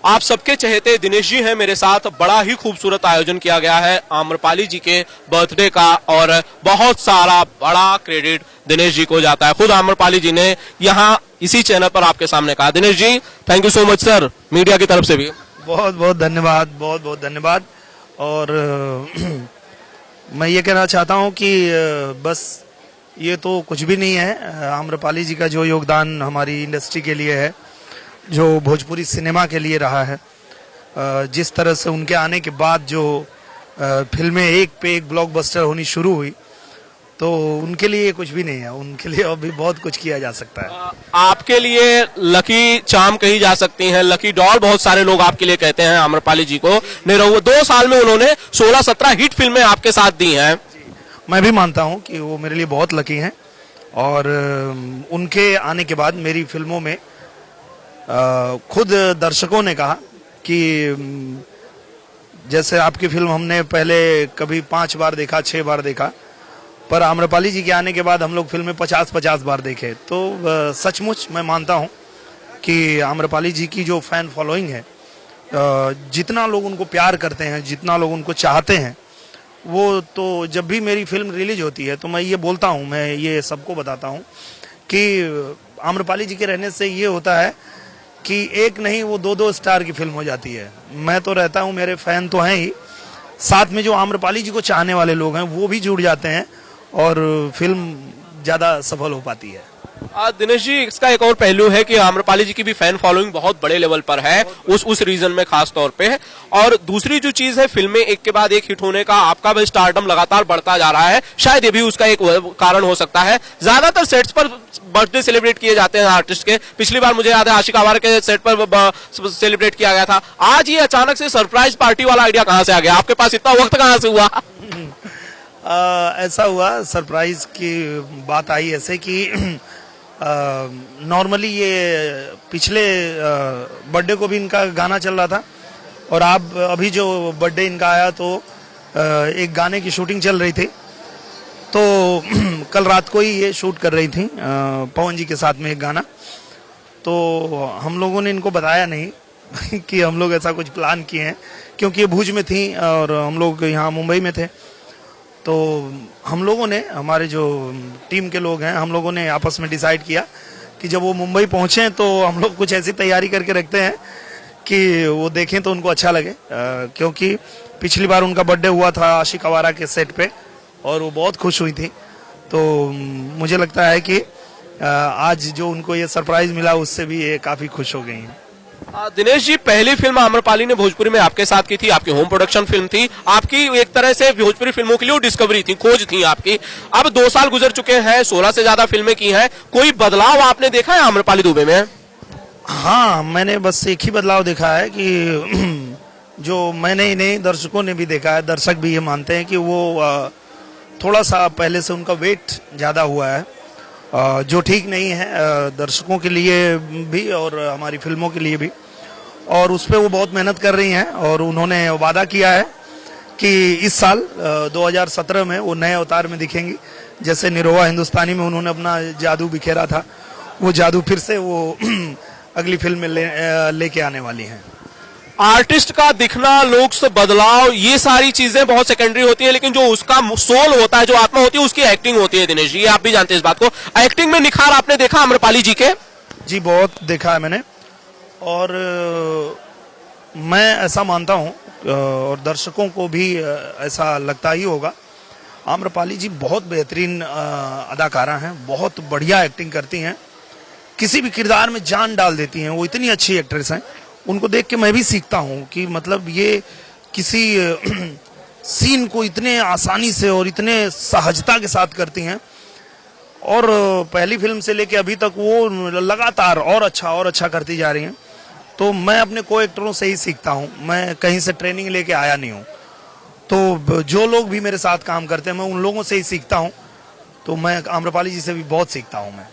आप सबके चहेते दिनेश जी हैं मेरे साथ। बड़ा ही खूबसूरत आयोजन किया गया है आम्रपाली जी के बर्थडे का और बहुत सारा बड़ा क्रेडिट दिनेश जी को जाता है। खुद आम्रपाली जी ने यहाँ इसी चैनल पर आपके सामने कहा। Dinesh ji thank you so much sir, media की तरफ से भी बहुत बहुत धन्यवाद, बहुत बहुत धन्यवाद। और मैं ये कहना चाहता हूँ कि बस ये तो कुछ भी नहीं है। आम्रपाली जी का जो योगदान हमारी इंडस्ट्री के लिए है, जो भोजपुरी सिनेमा के लिए रहा है, जिस तरह से उनके आने के बाद जो फिल्में एक पे एक ब्लॉकबस्टर होनी शुरू हुई, तो उनके लिए ये कुछ भी नहीं है। उनके लिए अभी बहुत कुछ किया जा सकता है। आपके लिए लकी चार्म कही जा सकती हैं, लकी डॉल बहुत सारे लोग आपके लिए कहते हैं आम्रपाली जी को। 2 साल में उन्होंने 16-17 हिट फिल्में आपके साथ दी हैं। मैं भी मानता हूं कि वो मेरे लिए बहुत लकी हैं। और उनके आने के बाद मेरी फिल्मों में खुद दर्शकों ने कहा कि जैसे आपकी फिल्म हमने पहले कभी 5 बार देखा, 6 बार देखा, पर आम्रपाली जी के आने के बाद हम लोग फिल्में 50-50 बार देखे। तो सचमुच मैं मानता हूं कि आम्रपाली जी की जो फैन फॉलोइंग है, जितना लोग उनको प्यार करते हैं, जितना लोग उनको चाहते हैं, वो तो जब भी मेरी फिल्म रिलीज होती है तो मैं ये बोलता हूं, मैं ये सबको बताता हूं कि आम्रपाली जी के रहने से ये होता है कि एक नहीं वो 2-2 स्टार की फिल्म हो जाती है। मैं तो रहता हूं, मेरे फैन तो हैं ही, साथ में जो आम्रपाली जी को चाहने वाले लोग हैं वो भी जुड़ जाते हैं और फिल्म ज्यादा सफल हो पाती है। दिनेश जी इसका एक और पहलू है कि आम्रपाली जी की भी फैन फॉलोइंग बहुत बड़े लेवल पर है उस रीजन में खास तौर पे। और दूसरी जो चीज है, फिल्में एक के बाद एक हिट होने का आपका भी स्टारडम लगातार बढ़ता जा रहा है, शायद ये भी उसका एक कारण हो सकता है। ज्यादातर सेट्स पर बर्थडे सेलिब्रेट किए जाते हैं आर्टिस्ट के। पिछली बार मुझे याद है आशिक आवारा के सेट पर सेलिब्रेट किया गया था। आज ये अचानक से सरप्राइज पार्टी वाला आइडिया कहाँ से आ गया? आपके पास इतना वक्त कहाँ से हुआ? ऐसा हुआ, सरप्राइज की बात आई ऐसे कि नॉर्मली ये पिछले बर्थडे को भी इनका गाना चल रहा था और आप अभी जो बर्थडे इनका आया तो एक गाने की शूटिंग चल रही थी। तो कल रात को ही ये शूट कर रही थी पवन जी के साथ में एक गाना। तो हम लोगों ने इनको बताया नहीं कि हम लोग ऐसा कुछ प्लान किए हैं, क्योंकि ये भुज में थी और हम लोग यहाँ मुंबई में थे। तो हम लोगों ने, हमारे जो टीम के लोग हैं, हम लोगों ने आपस में डिसाइड किया कि जब वो मुंबई पहुंचे तो हम लोग कुछ ऐसी तैयारी करके रखते हैं कि वो देखें तो उनको अच्छा लगे। क्योंकि पिछली बार उनका बर्थडे हुआ था आशिक आवारा के सेट पे और वो बहुत खुश हुई थी। तो मुझे लगता है कि आज जो उनको ये सरप्राइज मिला उससे भी ये काफी खुश हो गई हैं। दिनेश जी पहली फिल्म आम्रपाली ने भोजपुरी में आपके साथ की थी, आपकी होम प्रोडक्शन फिल्म थी, आपकी एक तरह से भोजपुरी फिल्मों के लिए वो डिस्कवरी थी, खोज थी आपकी। अब 2 साल गुजर चुके हैं, 16 से ज्यादा फिल्में की हैं, कोई बदलाव आपने देखा है आम्रपाली दुबे में? हाँ, मैंने बस एक ही बदलाव देखा है कि जो मैंने ही नहीं, दर्शकों ने भी देखा है, दर्शक भी ये मानते हैं कि वो थोड़ा सा पहले से उनका वेट ज्यादा हुआ है, जो ठीक नहीं है दर्शकों के लिए भी और हमारी फिल्मों के लिए भी। और उस पर वो बहुत मेहनत कर रही हैं और उन्होंने वादा किया है कि इस साल 2017 में वो नए अवतार में दिखेंगी। जैसे निरोवा हिंदुस्तानी में उन्होंने अपना जादू बिखेरा था, वो जादू फिर से वो अगली फिल्म में लेके आने वाली हैं। आर्टिस्ट का दिखना, लुक्स, बदलाव, ये सारी चीजें बहुत सेकेंडरी होती है, लेकिन जो उसका सोल होता है, जो आत्मा होती है, उसकी एक्टिंग होती है। दिनेश जी आप भी जानते हैं इस बात को। एक्टिंग में निखार आपने देखा आम्रपाली जी के? जी बहुत देखा है मैंने, और मैं ऐसा मानता हूं और दर्शकों को भी ऐसा लगता ही होगा, आम्रपाली जी बहुत बेहतरीन अदाकारा हैं, बहुत बढ़िया एक्टिंग करती हैं, किसी भी किरदार में जान डाल देती हैं। वो इतनी अच्छी एक्ट्रेस हैं, उनको देख के मैं भी सीखता हूं कि मतलब ये किसी सीन को इतने आसानी से और इतने सहजता के साथ करती हैं। और पहली फिल्म से लेके अभी तक वो लगातार और अच्छा करती जा रही हैं। तो मैं अपने को एक्टरों से ही सीखता हूं, मैं कहीं से ट्रेनिंग लेके आया नहीं हूं। तो जो लोग भी मेरे साथ काम करते हैं मैं उन लोगों से ही सीखता हूं। तो मैं आम्रपाली जी से भी बहुत सीखता हूं मैं।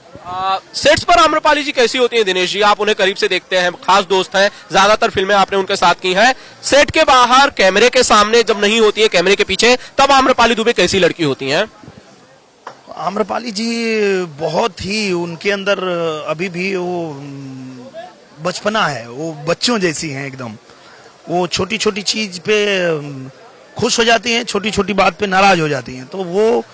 सेट्स पर आम्रपाली जी कैसी होती हैं दिनेश जी? आप उन्हें करीब से देखते हैं, खास दोस्त हैं, ज्यादातर फिल्में आपने उनके साथ की हैं। सेट के बाहर, कैमरे के सामने जब नहीं होती है, कैमरे के पीछे, तब आम्रपाली दुबे कैसी लड़की होती हैं? आम्रपाली जी बहुत ही, उनके अंदर अभी भी वो बचपना है, वो बच्चों जैसी हैं एकदम। वो छोटी छोटी चीज पे खुश हो जाती हैं, छोटी छोटी बात पे नाराज हो जाती हैं। तो वो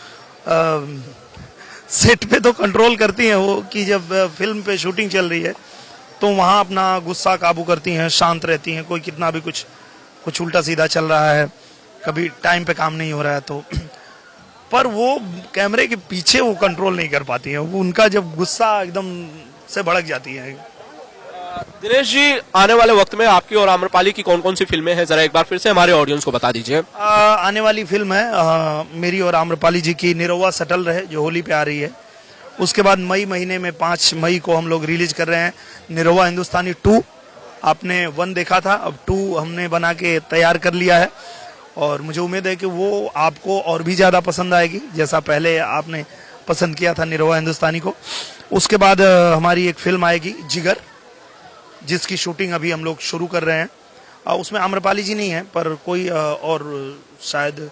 सेट पे तो कंट्रोल करती हैं वो, कि जब फिल्म पे शूटिंग चल रही है तो वहां अपना गुस्सा काबू करती हैं, शांत रहती हैं। कोई कितना भी कुछ उल्टा सीधा चल रहा है, कभी टाइम पे काम नहीं हो रहा है तो पर वो कैमरे के पीछे वो कंट्रोल नहीं कर पाती हैं। वो उनका जब गुस्सा एकदम से भड़क जाती है। दिनेश जी, आने वाले वक्त में आपकी और आम्रपाली की कौन कौन सी फिल्में हैं, जरा एक बार फिर से हमारे ऑडियंस को बता दीजिए। आने वाली फिल्म है मेरी और आम्रपाली जी की निरहुआ सटल रहे, जो होली पे आ रही है। उसके बाद मई महीने में 5 मई को हम लोग रिलीज कर रहे हैं निरहुआ हिंदुस्तानी 2। आपने 1 देखा था, अब 2 हमने बना के तैयार कर लिया है और मुझे उम्मीद है कि वो आपको और भी ज्यादा पसंद आएगी, जैसा पहले आपने पसंद किया था निरहुआ हिंदुस्तानी को। उसके बाद हमारी एक फिल्म आएगी जिगर, जिसकी शूटिंग अभी हम लोग शुरू कर रहे हैं। उसमें आम्रपाली जी नहीं है, पर कोई और शायद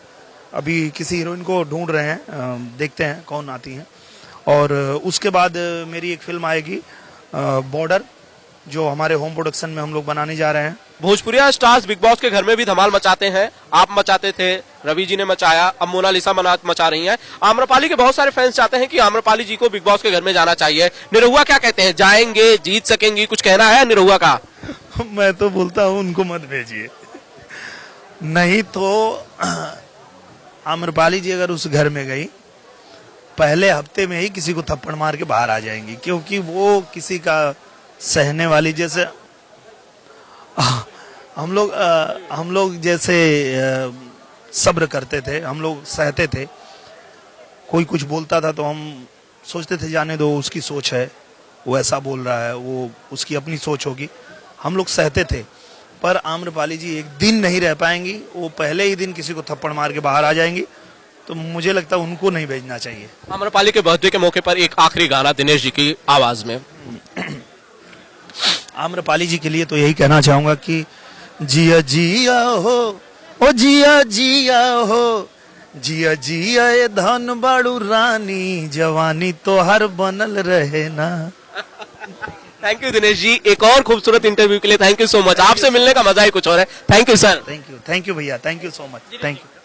अभी किसी हीरोइन को ढूंढ रहे हैं, देखते हैं कौन आती हैं। और उसके बाद मेरी एक फिल्म आएगी बॉर्डर, जो हमारे होम प्रोडक्शन में हम लोग बनाने जा रहे हैं। भोजपुरिया स्टार्स बिग बॉस के घर में भी धमाल मचाते हैं, आप मचाते थे, रवि जी ने मचाया, अब मोनालिसा मचा रही हैं। आम्रपाली के बहुत सारे फैंस चाहते हैं कि आम्रपाली जी को बिग बॉस के घर में जाना चाहिए। निरहुआ क्या कहते हैं, जाएंगे, जीत सकेंगी, कुछ कहना है निरहुआ का? मैं तो बोलता हूं उनको मत भेजिए, नहीं तो आम्रपाली जी अगर उस घर में गई, पहले हफ्ते में ही किसी को थप्पड़ मार के बाहर आ जाएंगी, क्योंकि वो किसी का सहने वाली, जैसे हम लोग जैसे सब्र करते थे, हम लोग सहते थे। कोई कुछ बोलता था तो हम सोचते थे जाने दो, उसकी सोच है, वो ऐसा बोल रहा है, वो उसकी अपनी सोच होगी, हम लोग सहते थे। पर आम्रपाली जी एक दिन नहीं रह पाएंगी, वो पहले ही दिन किसी को थप्पड़ मार के बाहर आ जाएंगी। तो मुझे लगता है उनको नहीं भेजना चाहिए। आम्रपाली के बर्थडे के मौके पर एक आखिरी गाना दिनेश जी की आवाज में। आम्रपाली जी के लिए तो यही कहना चाहूंगा कि जिया जिया हो, ओ जिया जिया हो, जिया जिया ए धन बाड़ू रानी, जवानी तो हर बनल रहे ना। थैंक यू दिनेश जी, एक और खूबसूरत इंटरव्यू के लिए थैंक यू सो मच। आपसे मिलने का मजा ही कुछ और है। Thank you sir. Thank you भैया, thank you so much, thank you.